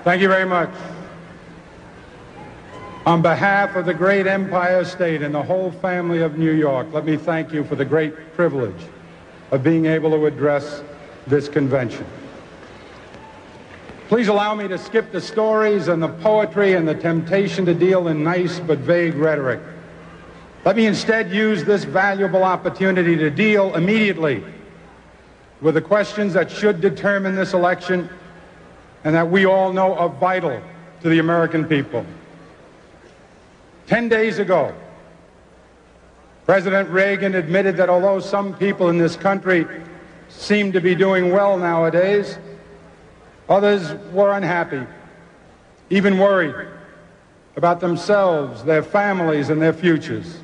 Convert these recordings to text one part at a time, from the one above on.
Thank you very much. On behalf of the great Empire State and the whole family of New York, let me thank you for the great privilege of being able to address this convention. Please allow me to skip the stories and the poetry and the temptation to deal in nice but vague rhetoric. Let me instead use this valuable opportunity to deal immediately with the questions that should determine this election and that we all know are vital to the American people. 10 days ago, President Reagan admitted that although some people in this country seem to be doing well nowadays, others were unhappy, even worried about themselves, their families, and their futures.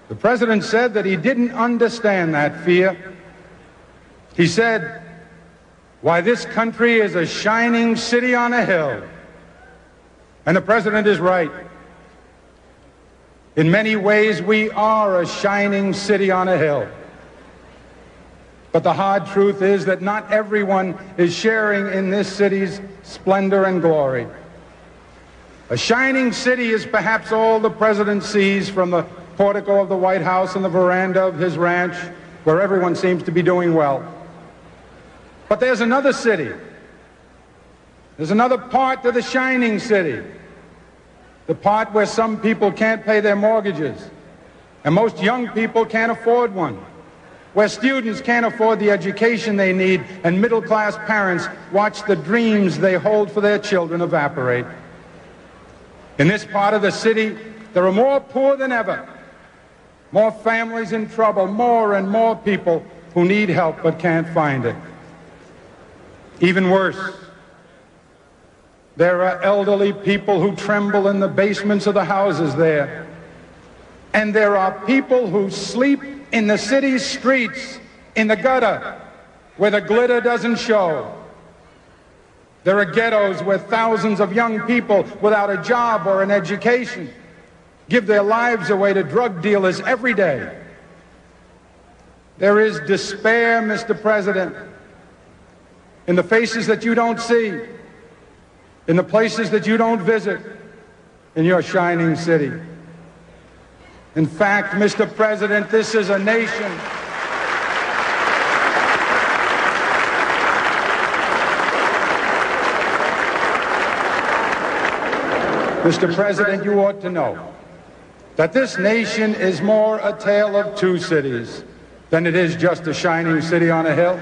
The president said that he didn't understand that fear. He said, "Why, this country is a shining city on a hill." And the president is right. In many ways, we are a shining city on a hill. But the hard truth is that not everyone is sharing in this city's splendor and glory. A shining city is perhaps all the president sees from the portico of the White House and the veranda of his ranch, where everyone seems to be doing well. But there's another city. There's another part to the shining city. The part where some people can't pay their mortgages, and most young people can't afford one. Where students can't afford the education they need, and middle-class parents watch the dreams they hold for their children evaporate. In this part of the city, there are more poor than ever, more families in trouble, more and more people who need help but can't find it. Even worse, there are elderly people who tremble in the basements of the houses there. And there are people who sleep in the city's streets, in the gutter, where the glitter doesn't show. There are ghettos where thousands of young people without a job or an education give their lives away to drug dealers every day. There is despair, Mr. President, in the faces that you don't see, in the places that you don't visit, in your shining city. In fact, Mr. President, this is a nation Mr. President, you ought to know that this nation is more a tale of two cities than it is just a shining city on a hill.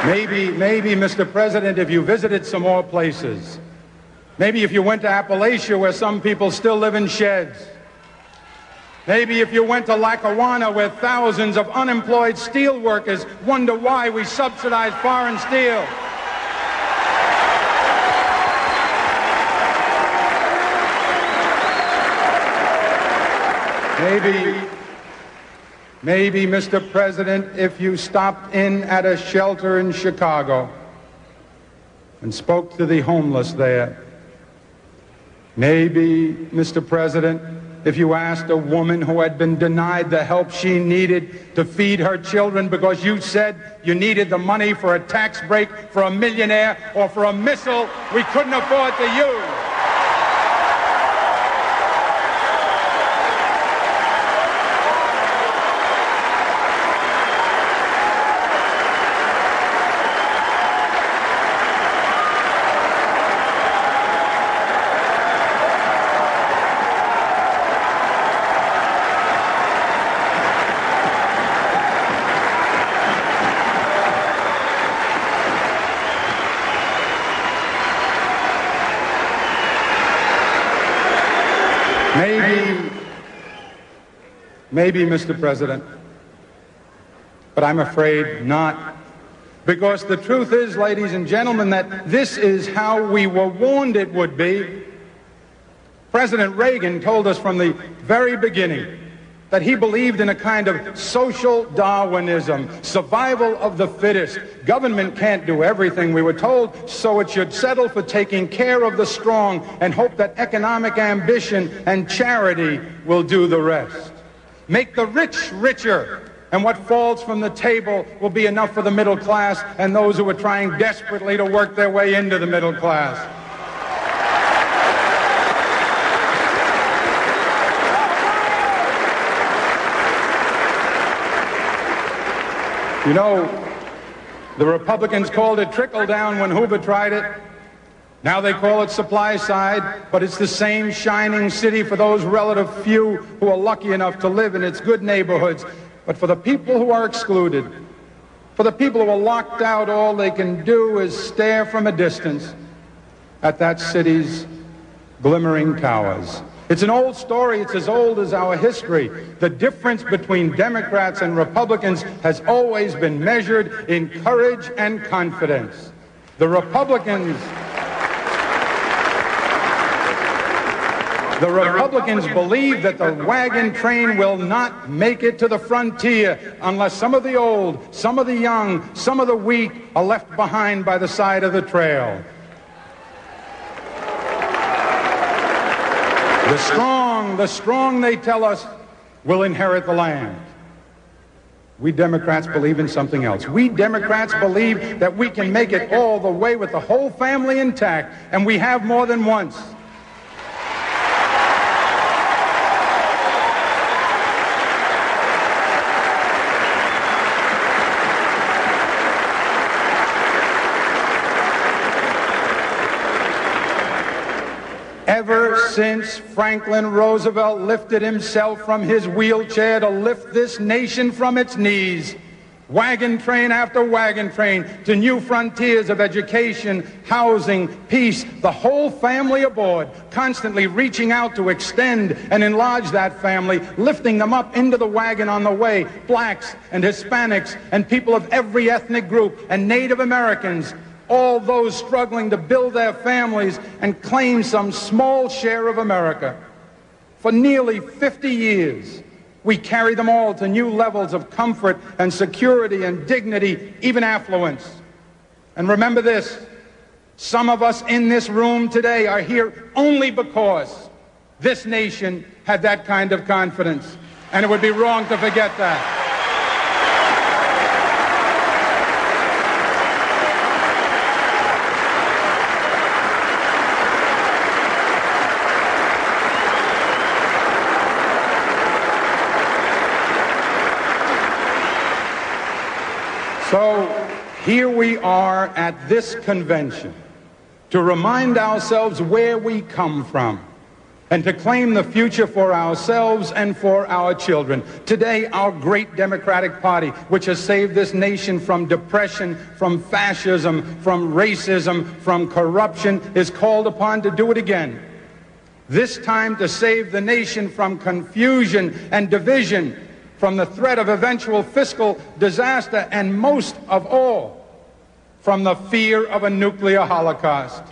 Maybe, Mr. President, if you visited some more places, maybe if you went to Appalachia where some people still live in sheds, maybe if you went to Lackawanna where thousands of unemployed steel workers wonder why we subsidize foreign steel. Maybe, Mr. President, if you stopped in at a shelter in Chicago and spoke to the homeless there. Maybe, Mr. President, if you asked a woman who had been denied the help she needed to feed her children because you said you needed the money for a tax break for a millionaire or for a missile we couldn't afford to use. Maybe, Mr. President, but I'm afraid not. Because the truth is, ladies and gentlemen, that this is how we were warned it would be. President Reagan told us from the very beginning that he believed in a kind of social Darwinism, survival of the fittest. Government can't do everything, we were told, so it should settle for taking care of the strong and hope that economic ambition and charity will do the rest. make the rich richer, and what falls from the table will be enough for the middle class and those who are trying desperately to work their way into the middle class. You know, the Republicans called it trickle-down when Hoover tried it. Now they call it supply side, but it's the same shining city for those relative few who are lucky enough to live in its good neighborhoods. But for the people who are excluded, for the people who are locked out, all they can do is stare from a distance at that city's glimmering towers. It's an old story. It's as old as our history. The difference between Democrats and Republicans has always been measured in courage and confidence. The Republicans believe that the wagon train will not make it to the frontier unless some of the old, some of the young, some of the weak are left behind by the side of the trail. The strong, they tell us, will inherit the land. We Democrats believe in something else. We Democrats believe that we can make it all the way with the whole family intact, and we have more than once. Ever since Franklin Roosevelt lifted himself from his wheelchair to lift this nation from its knees, wagon train after wagon train to new frontiers of education, housing, peace, the whole family aboard, constantly reaching out to extend and enlarge that family, lifting them up into the wagon on the way, blacks and Hispanics and people of every ethnic group and Native Americans, all those struggling to build their families and claim some small share of America. For nearly 50 years, we carry them all to new levels of comfort and security and dignity, even affluence. And remember this, some of us in this room today are here only because this nation had that kind of confidence, and it would be wrong to forget that. So here we are at this convention to remind ourselves where we come from and to claim the future for ourselves and for our children. Today, our great Democratic Party, which has saved this nation from depression, from fascism, from racism, from corruption, is called upon to do it again. This time to save the nation from confusion and division, from the threat of eventual fiscal disaster, and most of all, from the fear of a nuclear holocaust.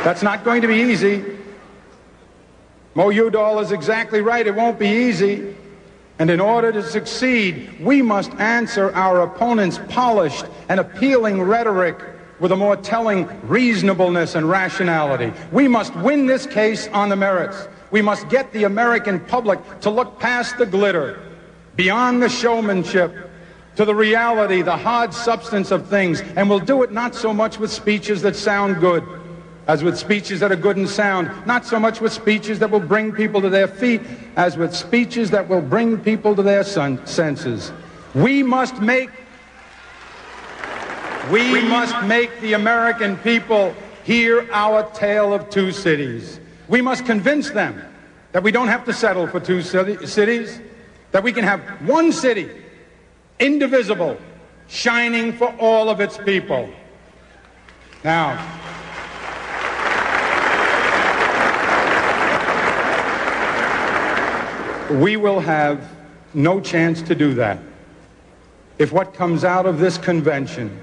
That's not going to be easy. Mo Udall is exactly right. It won't be easy. And in order to succeed, we must answer our opponents' polished and appealing rhetoric with a more telling reasonableness and rationality. We must win this case on the merits. We must get the American public to look past the glitter, beyond the showmanship, to the reality, the hard substance of things. And we'll do it not so much with speeches that sound good, as with speeches that are good and sound, not so much with speeches that will bring people to their feet, as with speeches that will bring people to their senses. We must make the American people hear our tale of two cities. We must convince them that we don't have to settle for two cities, that we can have one city, indivisible, shining for all of its people. Now, we will have no chance to do that if what comes out of this convention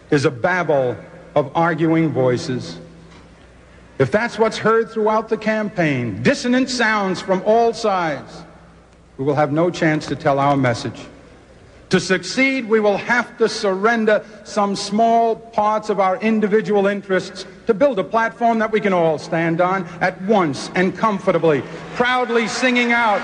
is a babble of arguing voices. If that's what's heard throughout the campaign, dissonant sounds from all sides, we will have no chance to tell our message. To succeed, we will have to surrender some small parts of our individual interests to build a platform that we can all stand on at once and comfortably, proudly singing out,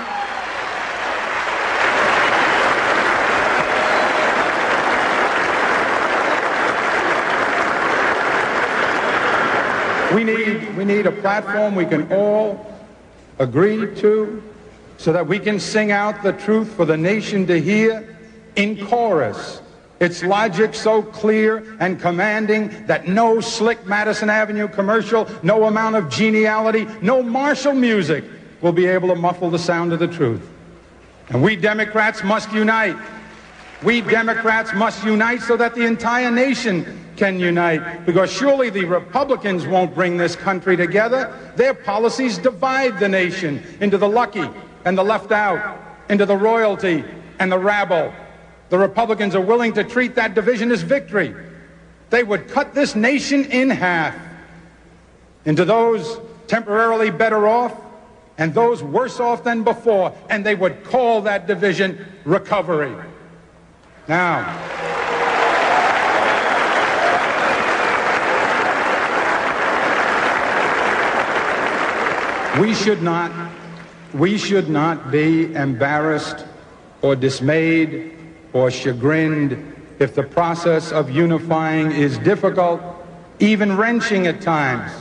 we need a platform we can all agree to so that we can sing out the truth for the nation to hear in chorus. Its logic so clear and commanding that no slick Madison Avenue commercial, no amount of geniality, no martial music will be able to muffle the sound of the truth. And we Democrats must unite. We Democrats must unite so that the entire nation can unite, because surely the Republicans won't bring this country together. Their policies divide the nation into the lucky and the left out, into the royalty and the rabble. The Republicans are willing to treat that division as victory. They would cut this nation in half into those temporarily better off and those worse off than before, and they would call that division recovery. Now, we should not be embarrassed or dismayed or chagrined if the process of unifying is difficult, even wrenching at times.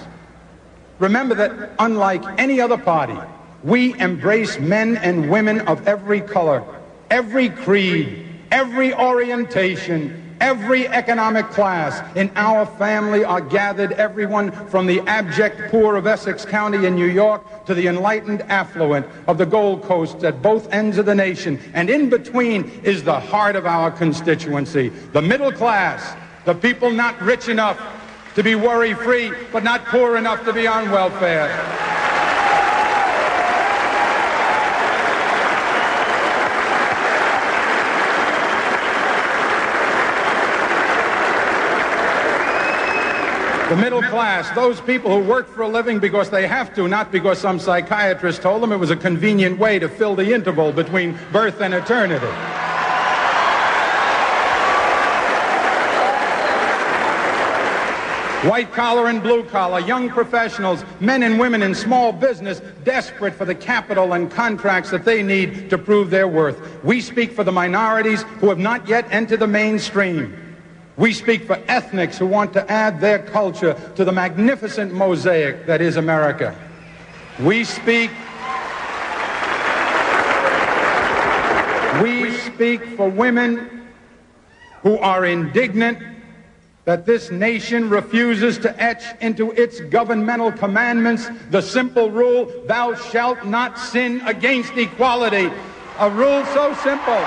Remember that unlike any other party, we embrace men and women of every color, every creed, every orientation, every economic class. In our family are gathered everyone from the abject poor of Essex County in New York to the enlightened affluent of the Gold Coast at both ends of the nation. And in between is the heart of our constituency, the middle class, the people not rich enough to be worry-free, but not poor enough to be on welfare. The middle class, those people who work for a living because they have to, not because some psychiatrist told them it was a convenient way to fill the interval between birth and eternity. White collar and blue collar, young professionals, men and women in small business, desperate for the capital and contracts that they need to prove their worth. We speak for the minorities who have not yet entered the mainstream. We speak for ethnics who want to add their culture to the magnificent mosaic that is America. We speak for women who are indignant that this nation refuses to etch into its governmental commandments the simple rule, thou shalt not sin against equality. A rule so simple.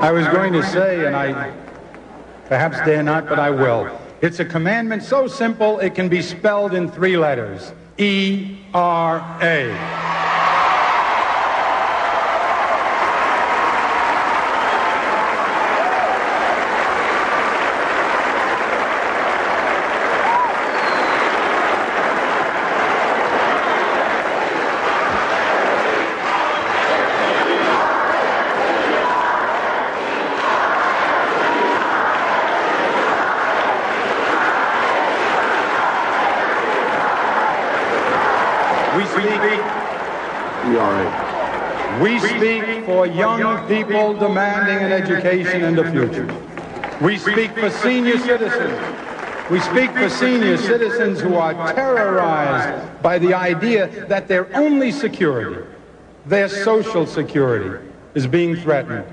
I was going to say, and I perhaps dare not, but I will. It's a commandment so simple it can be spelled in 3 letters. E-R-A. We speak for young people demanding an education and a future. We speak for senior citizens. We speak for senior citizens who are terrorized by the idea that their only security, their social security, is being threatened.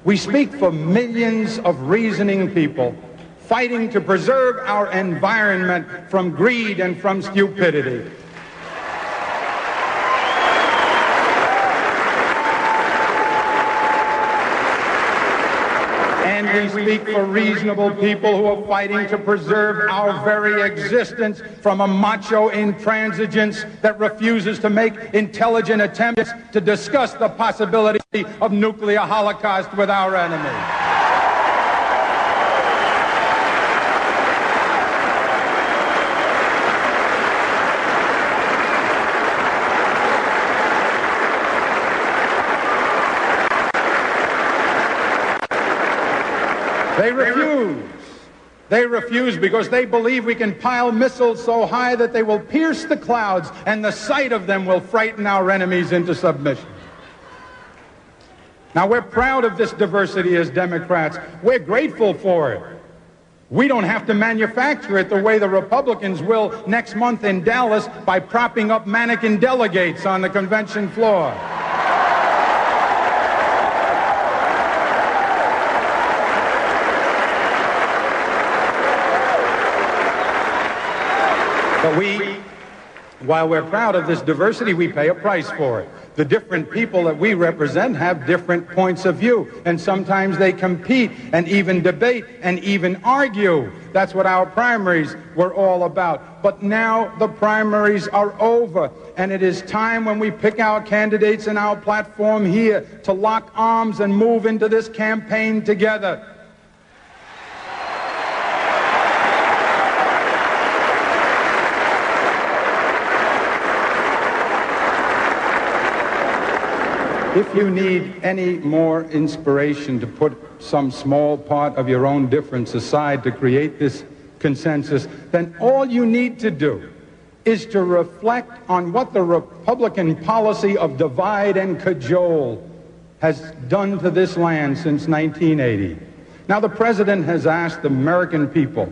We speak for millions of reasoning people, fighting to preserve our environment from greed and from stupidity. And we speak for reasonable people who are fighting to preserve our very existence from a macho intransigence that refuses to make intelligent attempts to discuss the possibility of nuclear holocaust with our enemy. They refuse because they believe we can pile missiles so high that they will pierce the clouds, and the sight of them will frighten our enemies into submission. Now, we're proud of this diversity as Democrats. We're grateful for it. We don't have to manufacture it the way the Republicans will next month in Dallas by propping up mannequin delegates on the convention floor. But while we're proud of this diversity, we pay a price for it. The different people that we represent have different points of view, and sometimes they compete and even debate and even argue. That's what our primaries were all about. But now the primaries are over, and it is time when we pick our candidates in our platform here to lock arms and move into this campaign together. If you need any more inspiration to put some small part of your own difference aside to create this consensus, then all you need to do is to reflect on what the Republican policy of divide and cajole has done to this land since 1980. Now, the president has asked the American people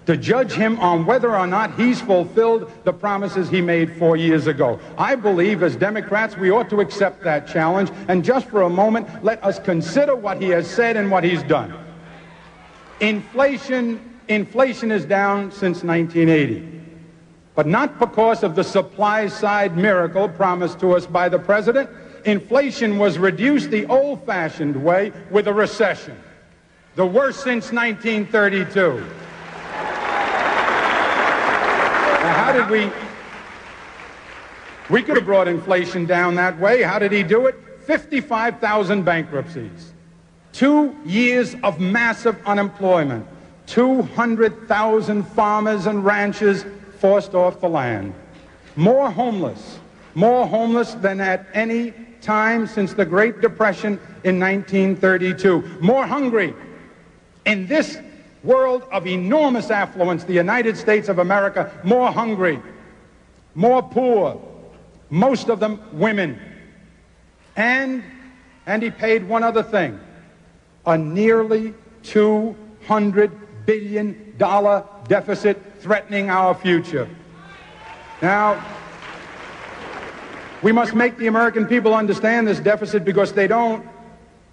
to judge him on whether or not he's fulfilled the promises he made 4 years ago. I believe as Democrats we ought to accept that challenge, and just for a moment let us consider what he has said and what he's done. Inflation is down since 1980, but not because of the supply side miracle promised to us by the president. Inflation was reduced the old-fashioned way, with a recession, the worst since 1932. How did we could have brought inflation down that way. How did he do it? 55,000 bankruptcies, 2 years of massive unemployment, 200,000 farmers and ranchers forced off the land, more homeless than at any time since the Great Depression in 1932, more hungry. In this world of enormous affluence, the United States of America, more hungry, more poor, most of them women. And he paid one other thing, a nearly $200 billion deficit threatening our future. Now, we must make the American people understand this deficit, because they don't.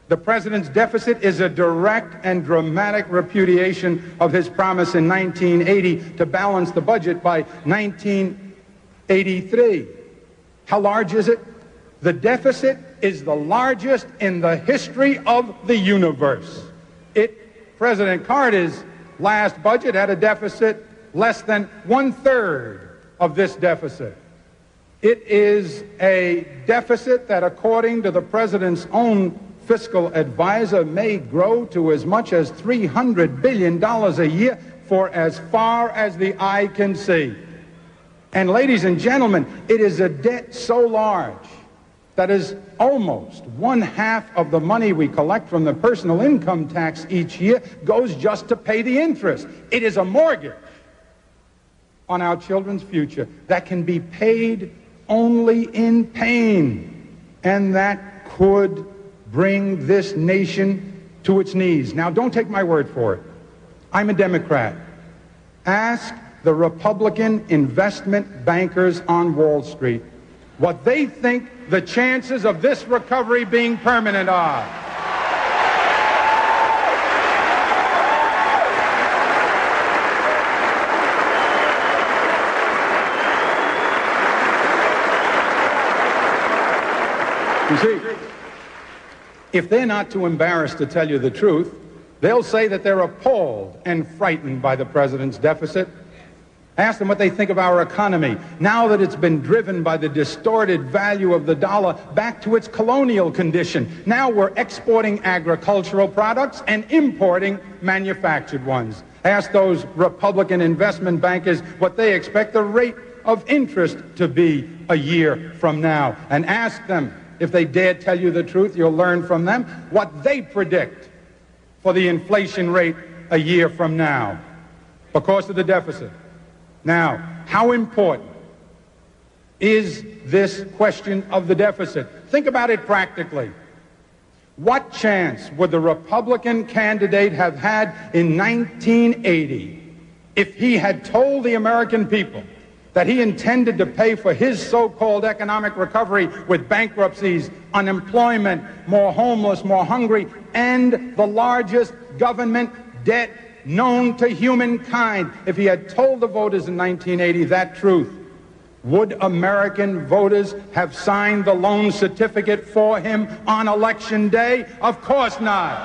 The president's deficit is a direct and dramatic repudiation of his promise in 1980 to balance the budget by 1983. How large is it? The deficit is the largest in the history of the universe. President Carter's last budget had a deficit less than 1/3 of this deficit. It is a deficit that, according to the president's own fiscal advisor, may grow to as much as $300 billion a year for as far as the eye can see. And ladies and gentlemen, it is a debt so large that is almost 1/2 of the money we collect from the personal income tax each year goes just to pay the interest. It is a mortgage on our children's future that can be paid only in pain, and that could bring this nation to its knees. Now, don't take my word for it. I'm a Democrat. Ask the Republican investment bankers on Wall Street what they think the chances of this recovery being permanent are. You see, if they're not too embarrassed to tell you the truth, they'll say that they're appalled and frightened by the president's deficit. Ask them what they think of our economy now that it's been driven by the distorted value of the dollar back to its colonial condition. Now we're exporting agricultural products and importing manufactured ones. Ask those Republican investment bankers what they expect the rate of interest to be a year from now. And ask them, if they dare tell you the truth, you'll learn from them what they predict for the inflation rate a year from now because of the deficit. Now, how important is this question of the deficit? Think about it practically. What chance would the Republican candidate have had in 1980 if he had told the American people that he intended to pay for his so-called economic recovery with bankruptcies, unemployment, more homeless, more hungry, and the largest government debt known to humankind? If he had told the voters in 1980 that truth, would American voters have signed the loan certificate for him on Election Day? Of course not.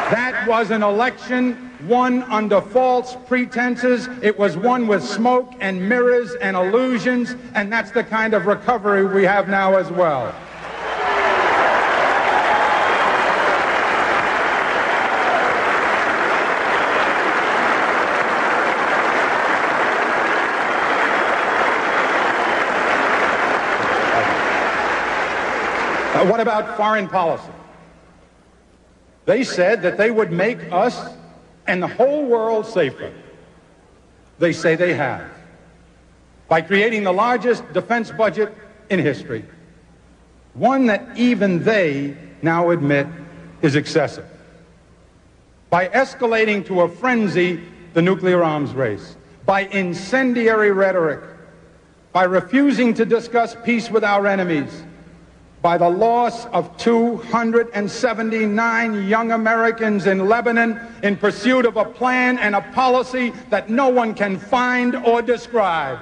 That was an election won under false pretenses. It was won with smoke and mirrors and illusions, and that's the kind of recovery we have now as well. What about foreign policy? They said that they would make us and the whole world safer. They say they have, by creating the largest defense budget in history, one that even they now admit is excessive, by escalating to a frenzy the nuclear arms race, by incendiary rhetoric, by refusing to discuss peace with our enemies, by the loss of 279 young Americans in Lebanon in pursuit of a plan and a policy that no one can find or describe.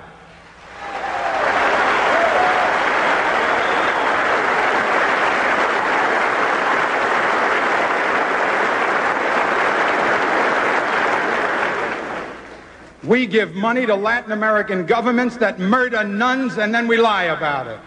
We give money to Latin American governments that murder nuns, and then we lie about it.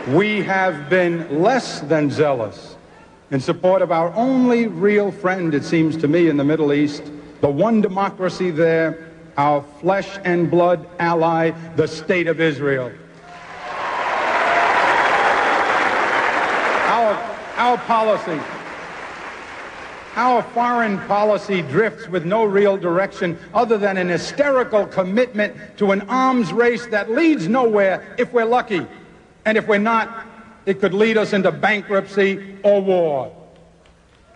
We have been less than zealous in support of our only real friend, it seems to me, in the Middle East, the one democracy there, our flesh and blood ally, the State of Israel. Our foreign policy drifts with no real direction other than an hysterical commitment to an arms race that leads nowhere if we're lucky. And if we're not, it could lead us into bankruptcy or war.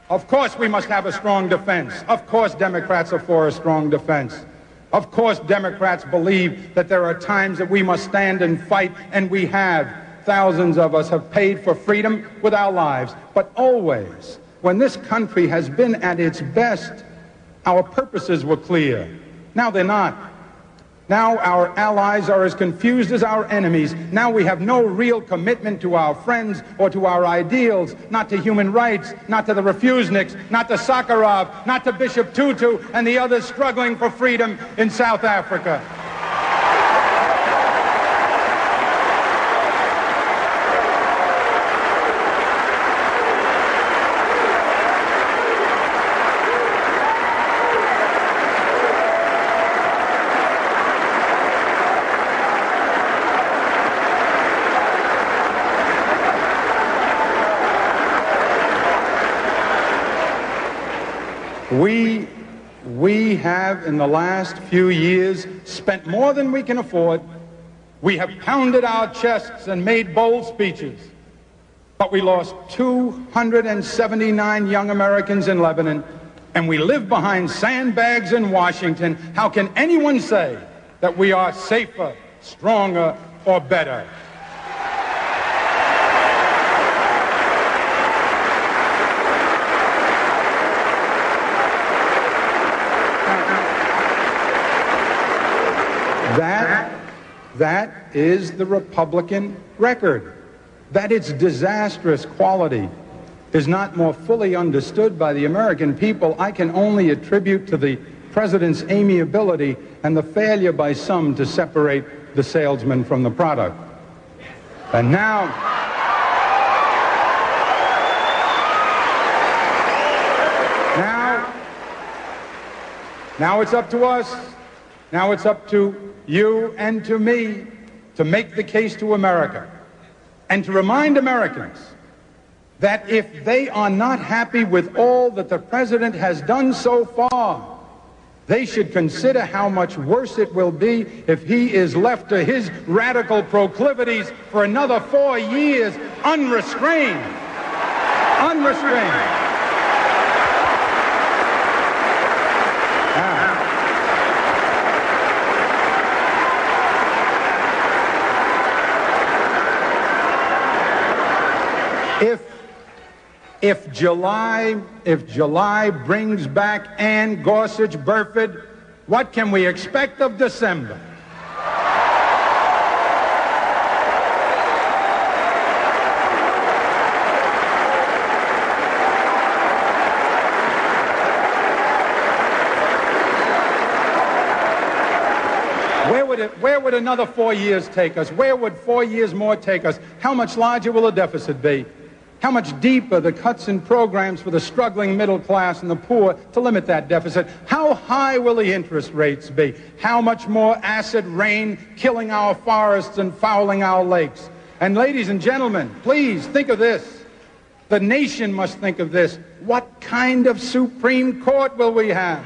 Of course we must have a strong defense. Of course Democrats are for a strong defense. Of course Democrats believe that there are times that we must stand and fight, and we have. Thousands of us have paid for freedom with our lives. But always, when this country has been at its best, our purposes were clear. Now they're not. Now our allies are as confused as our enemies. Now we have no real commitment to our friends or to our ideals, not to human rights, not to the refuseniks, not to Sakharov, not to Bishop Tutu and the others struggling for freedom in South Africa. We have, in the last few years, spent more than we can afford. We have pounded our chests and made bold speeches. But we lost 279 young Americans in Lebanon, and we live behind sandbags in Washington. How can anyone say that we are safer, stronger, or better? That is the Republican record. That its disastrous quality is not more fully understood by the American people, I can only attribute to the president's amiability and the failure by some to separate the salesman from the product. And now it's up to us. Now it's up to you and to me to make the case to America and to remind Americans that if they are not happy with all that the president has done so far, they should consider how much worse it will be if he is left to his radical proclivities for another 4 years unrestrained. Unrestrained. If July brings back Ann Gorsuch Burford, what can we expect of December? Where would another 4 years take us? Where would 4 years more take us? How much larger will the deficit be? How much deeper the cuts in programs for the struggling middle class and the poor to limit that deficit? How high will the interest rates be? How much more acid rain killing our forests and fouling our lakes? And ladies and gentlemen, please think of this. The nation must think of this. What kind of Supreme Court will we have?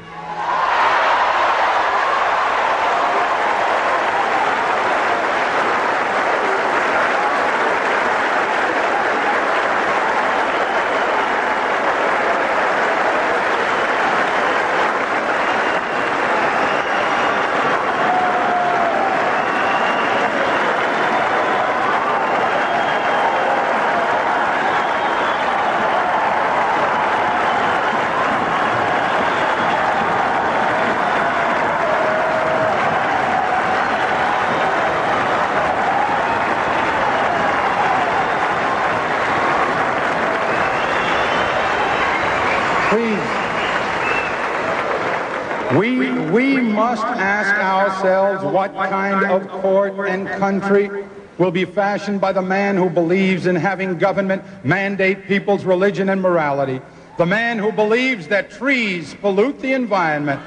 We must ask ourselves what kind of court and country will be fashioned by the man who believes in having government mandate people's religion and morality, the man who believes that trees pollute the environment,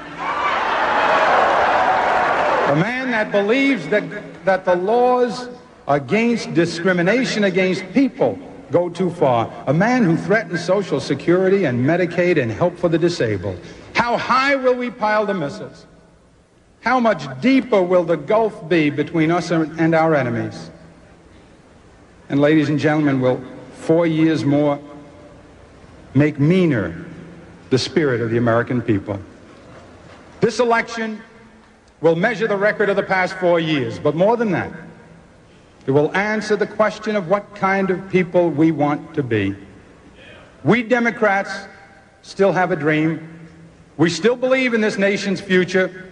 the man that believes that the laws against discrimination against people go too far, a man who threatens Social Security and Medicaid and help for the disabled. How high will we pile the missiles? How much deeper will the gulf be between us and our enemies? And ladies and gentlemen, will 4 years more make meaner the spirit of the American people? This election will measure the record of the past 4 years, but more than that, it will answer the question of what kind of people we want to be. We Democrats still have a dream. We still believe in this nation's future,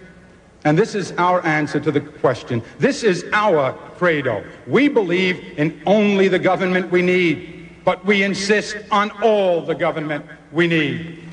and this is our answer to the question. This is our credo. We believe in only the government we need, but we insist on all the government we need.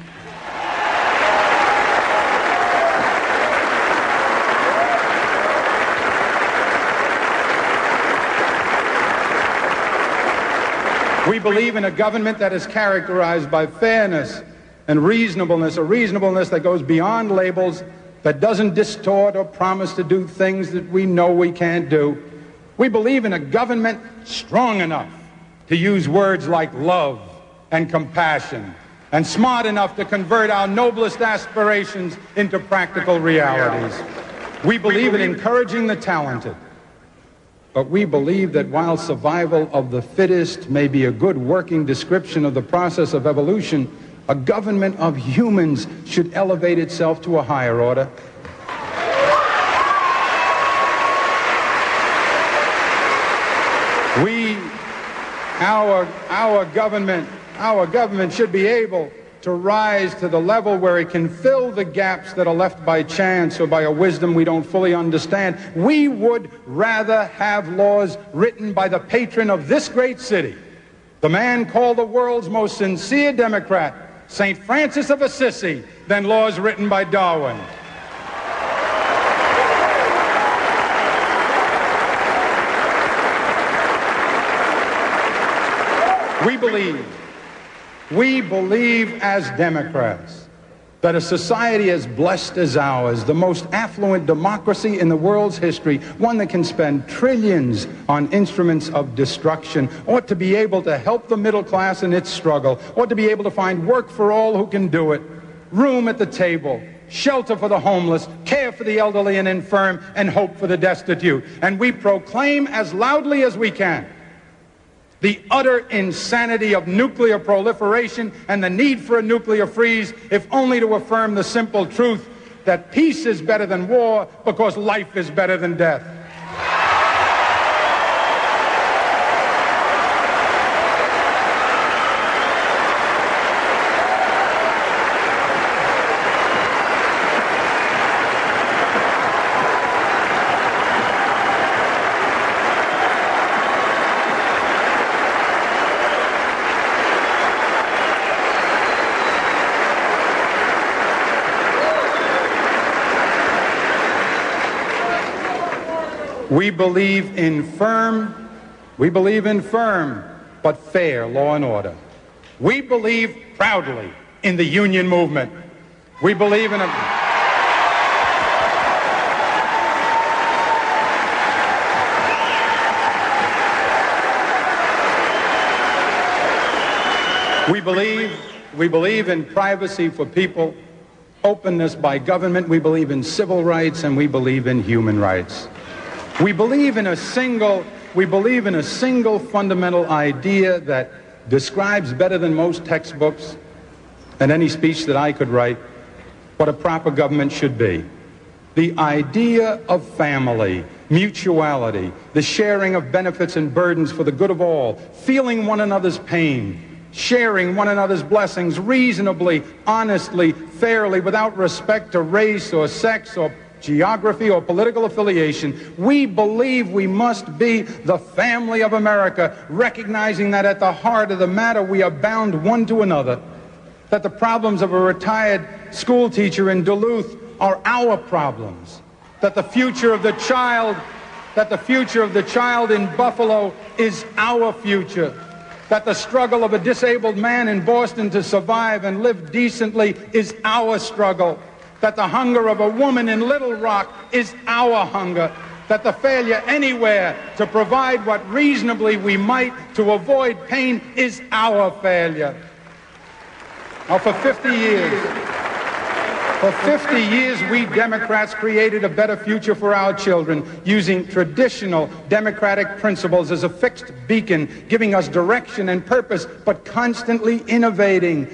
We believe in a government that is characterized by fairness and reasonableness, a reasonableness that goes beyond labels, that doesn't distort or promise to do things that we know we can't do. We believe in a government strong enough to use words like love and compassion, and smart enough to convert our noblest aspirations into practical realities. We believe in encouraging the talented But we believe that while survival of the fittest may be a good working description of the process of evolution, a government of humans should elevate itself to a higher order. Our government should be able to rise to the level where it can fill the gaps that are left by chance or by a wisdom we don't fully understand. We would rather have laws written by the patron of this great city, the man called the world's most sincere Democrat, St. Francis of Assisi, than laws written by Darwin. We believe as Democrats that a society as blessed as ours, the most affluent democracy in the world's history, one that can spend trillions on instruments of destruction, ought to be able to help the middle class in its struggle, ought to be able to find work for all who can do it, room at the table, shelter for the homeless, care for the elderly and infirm, and hope for the destitute. And we proclaim as loudly as we can the utter insanity of nuclear proliferation and the need for a nuclear freeze, if only to affirm the simple truth that peace is better than war because life is better than death. We believe in firm but fair law and order. We believe proudly in the union movement. We believe in We believe in privacy for people, openness by government. We believe in civil rights, and we believe in human rights. We believe in a single fundamental idea that describes better than most textbooks and any speech that I could write what a proper government should be. The idea of family, mutuality, the sharing of benefits and burdens for the good of all, feeling one another's pain, sharing one another's blessings reasonably, honestly, fairly, without respect to race or sex or geography or political affiliation. We believe we must be the family of America, recognizing that at the heart of the matter we are bound one to another, that the problems of a retired school teacher in Duluth are our problems, that the future of the child in Buffalo is our future, that the struggle of a disabled man in Boston to survive and live decently is our struggle, that the hunger of a woman in Little Rock is our hunger, that the failure anywhere to provide what reasonably we might to avoid pain is our failure. Now, for 50 years, we Democrats created a better future for our children using traditional democratic principles as a fixed beacon, giving us direction and purpose, but constantly innovating,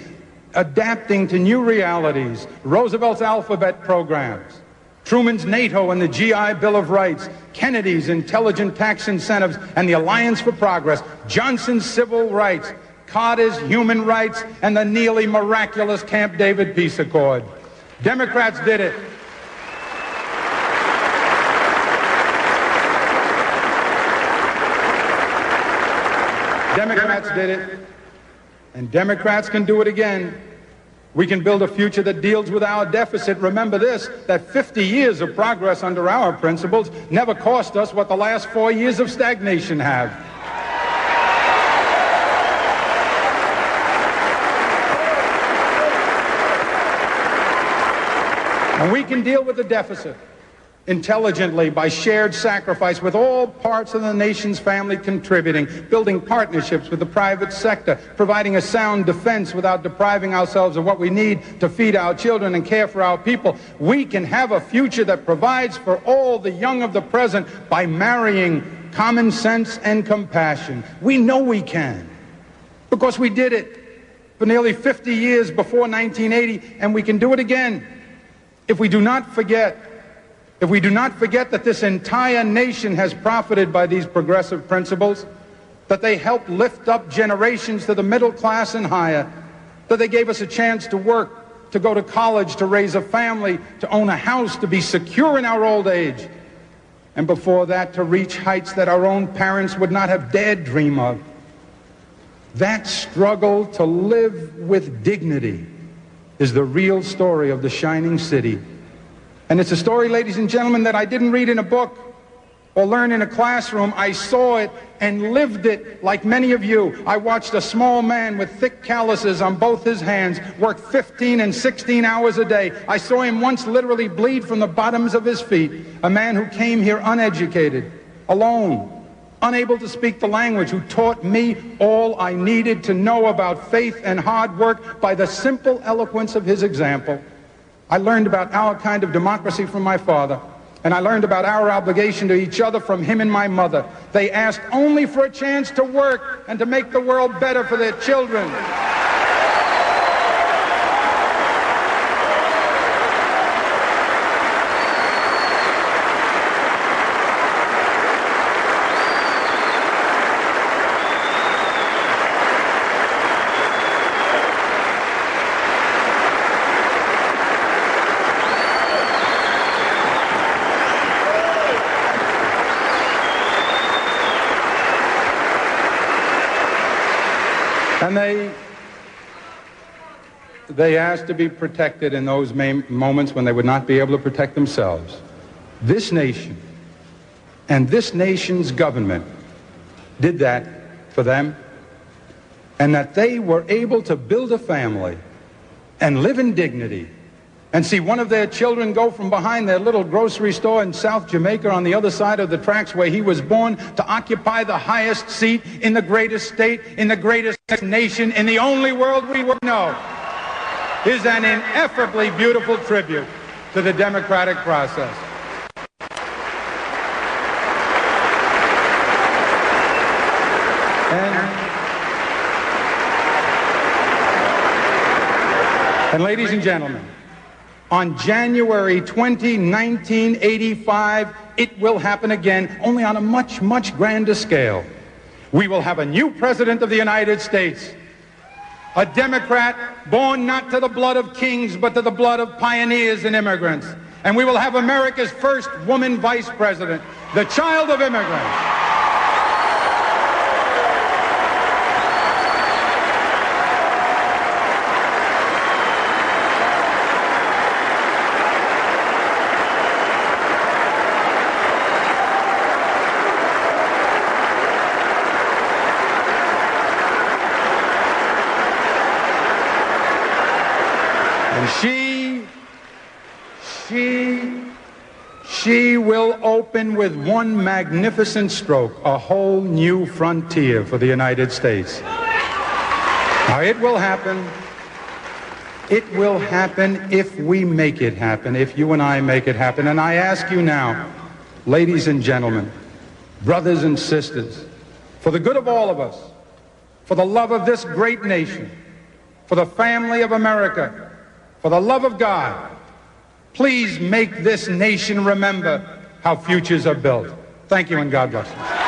adapting to new realities. Roosevelt's alphabet programs, Truman's NATO and the GI Bill of Rights, Kennedy's intelligent tax incentives and the Alliance for Progress, Johnson's civil rights, Carter's human rights, and the nearly miraculous Camp David peace accord. Democrats did it. Democrats did it, and Democrats can do it again. We can build a future that deals with our deficit. Remember this, that 50 years of progress under our principles never cost us what the last 4 years of stagnation have. And we can deal with the deficit intelligently by shared sacrifice with all parts of the nation's family contributing, building partnerships with the private sector, providing a sound defense without depriving ourselves of what we need to feed our children and care for our people. We can have a future that provides for all the young of the present by marrying common sense and compassion. We know we can, because we did it for nearly 50 years before 1980, and we can do it again if we do not forget that this entire nation has profited by these progressive principles, that they helped lift up generations to the middle class and higher, that they gave us a chance to work, to go to college, to raise a family, to own a house, to be secure in our old age, and before that to reach heights that our own parents would not have dared dream of. That struggle to live with dignity is the real story of the shining city. And it's a story, ladies and gentlemen, that I didn't read in a book or learn in a classroom. I saw it and lived it like many of you. I watched a small man with thick calluses on both his hands work 15 and 16 hours a day. I saw him once literally bleed from the bottoms of his feet. A man who came here uneducated, alone, unable to speak the language, who taught me all I needed to know about faith and hard work by the simple eloquence of his example. I learned about our kind of democracy from my father, and I learned about our obligation to each other from him and my mother. They asked only for a chance to work and to make the world better for their children. And they asked to be protected in those moments when they would not be able to protect themselves. This nation and this nation's government did that for them, and that they were able to build a family and live in dignity and see one of their children go from behind their little grocery store in South Jamaica on the other side of the tracks where he was born to occupy the highest seat in the greatest state, in the greatest nation, in the only world we would know, is an ineffably beautiful tribute to the democratic process. And ladies and gentlemen, on January 20, 1985, it will happen again, only on a much, much grander scale. We will have a new president of the United States, a Democrat born not to the blood of kings, but to the blood of pioneers and immigrants. And we will have America's first woman vice president, the child of immigrants. She will open with one magnificent stroke a whole new frontier for the United States. Now, it will happen. It will happen if we make it happen, if you and I make it happen. And I ask you now, ladies and gentlemen, brothers and sisters, for the good of all of us, for the love of this great nation, for the family of America, for the love of God, please make this nation remember how futures are built. Thank you, and God bless you.